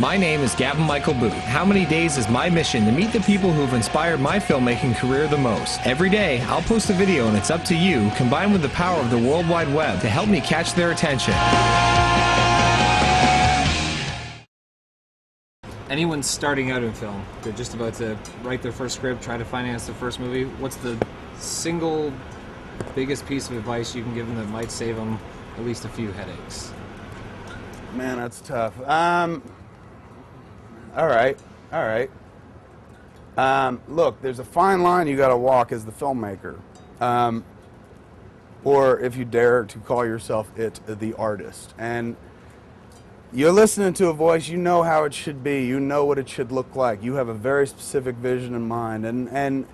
My name is Gavin Michael Booth. How Many Days is my mission to meet the people who've inspired my filmmaking career the most. Every day, I'll post a video and it's up to you, combined with the power of the World Wide Web, to help me catch their attention. Anyone starting out in film, they're just about to write their first script, try to finance their first movie, what's the single biggest piece of advice you can give them that might save them at least a few headaches? Man, that's tough. All right. Look, there's a fine line you got to walk as the filmmaker. Or if you dare to call yourself the artist. And you're listening to a voice, you know how it should be, you know what it should look like, you have a very specific vision in mind, and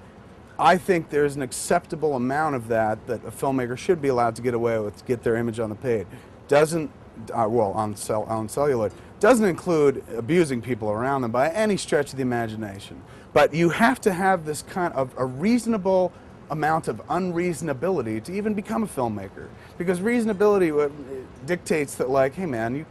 I think there's an acceptable amount of that a filmmaker should be allowed to get away with, to get their image on the page. Doesn't, on celluloid, doesn't include abusing people around them by any stretch of the imagination. But you have to have this kind of a reasonable amount of unreasonability to even become a filmmaker. Because reasonability dictates that, like, hey man,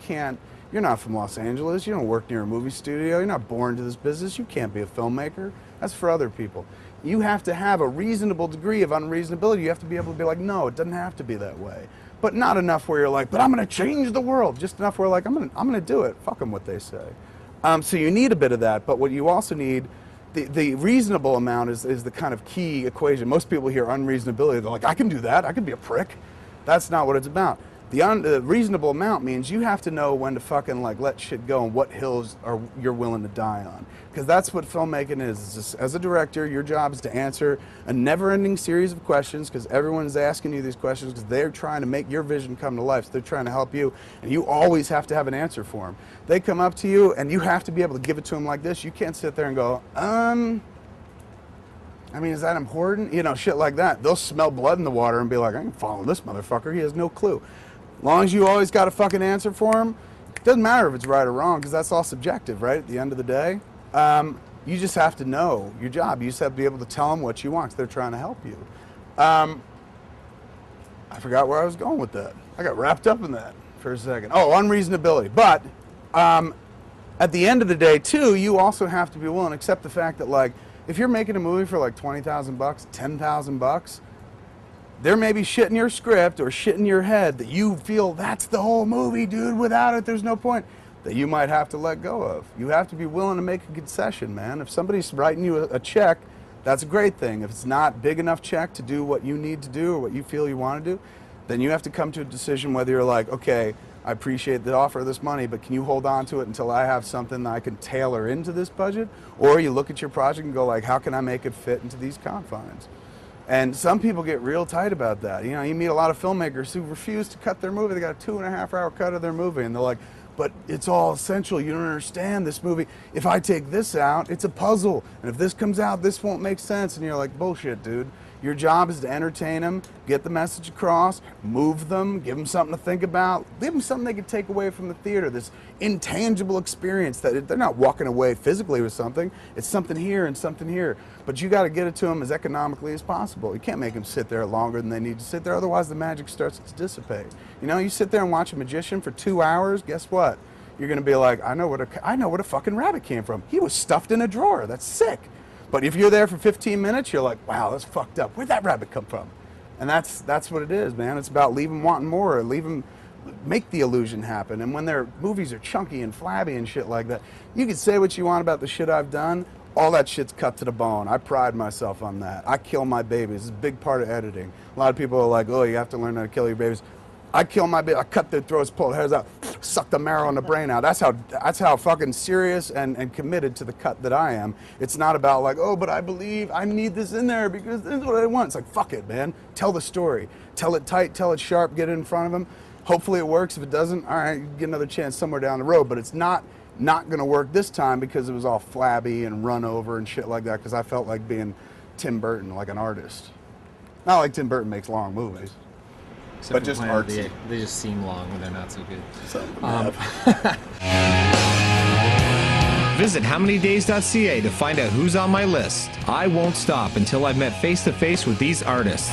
you're not from Los Angeles, you don't work near a movie studio, you're not born to this business, you can't be a filmmaker. That's for other people. You have to have a reasonable degree of unreasonability. You have to be able to be like, no, it doesn't have to be that way. But not enough where you're like, but I'm going to change the world. Just enough where, like, I'm going to do it. Fuck them what they say. So you need a bit of that. But what you also need, the reasonable amount is the kind of key equation. Most people hear unreasonability. They're like, I can do that. I can be a prick. That's not what it's about. The reasonable amount means you have to know when to fucking, like, let shit go and what hills you're willing to die on. Because that's what filmmaking is. It's just, as a director, your job is to answer a never-ending series of questions, because everyone's asking you these questions because they're trying to make your vision come to life. So they're trying to help you, and you always have to have an answer for them. They come up to you, and you have to be able to give it to them like this. You can't sit there and go, I mean, is that important? You know, shit like that. They'll smell blood in the water and be like, I can follow this motherfucker. He has no clue. As long as you always got a fucking answer for him, it doesn't matter if it's right or wrong, because that's all subjective, right? At the end of the day, you just have to know your job. You just have to be able to tell them what you want, because they're trying to help you. I forgot where I was going with that. I got wrapped up in that for a second. Oh, unreasonability. But at the end of the day, too, you also have to be willing to accept the fact that, like, if you're making a movie for like $20,000, $10,000, there may be shit in your script or shit in your head that you feel that's the whole movie, dude. Without it, there's no point, that you might have to let go of. You have to be willing to make a concession, man. If somebody's writing you a check, that's a great thing. If it's not big enough check to do what you need to do or what you feel you want to do, then you have to come to a decision whether you're like, okay, I appreciate the offer of this money, but can you hold on to it until I have something that I can tailor into this budget? Or you look at your project and go like, how can I make it fit into these confines? And some people get real tight about that. You know, you meet a lot of filmmakers who refuse to cut their movie. They got a 2.5-hour cut of their movie, and they're like, but it's all essential. You don't understand this movie. If I take this out, it's a puzzle. And if this comes out, this won't make sense. And you're like, bullshit, dude. Your job is to entertain them, get the message across, move them, give them something to think about, give them something they can take away from the theater, this intangible experience that they're not walking away physically with something. It's something here and something here. But you got to get it to them as economically as possible. You can't make them sit there longer than they need to sit there, otherwise the magic starts to dissipate. You know, you sit there and watch a magician for 2 hours, guess what? You're going to be like, I know what a fucking rabbit came from. He was stuffed in a drawer. That's sick. But if you're there for 15 minutes, you're like, wow, that's fucked up. Where'd that rabbit come from? And that's what it is, man. It's about leave them wanting more, leave them, make the illusion happen. And when their movies are chunky and flabby and shit like that, you can say what you want about the shit I've done. All that shit's cut to the bone. I pride myself on that. I kill my babies. It's a big part of editing. A lot of people are like, oh, you have to learn how to kill your babies. I kill my baby. I cut their throats, pull their hairs out, suck the marrow and the brain out. That's how fucking serious and committed to the cut that I am. It's not about like, oh, but I believe I need this in there because this is what I want. It's like, fuck it, man. Tell the story. Tell it tight, tell it sharp, get it in front of them. Hopefully it works. If it doesn't, all right, you get another chance somewhere down the road. But it's not going to work this time because it was all flabby and run over and shit like that, because I felt like being Tim Burton, like an artist. Not like Tim Burton makes long movies. Except but just artsy. They just seem long when they're not so good. Visit howmanydays.ca to find out who's on my list. I won't stop until I've met face to face with these artists.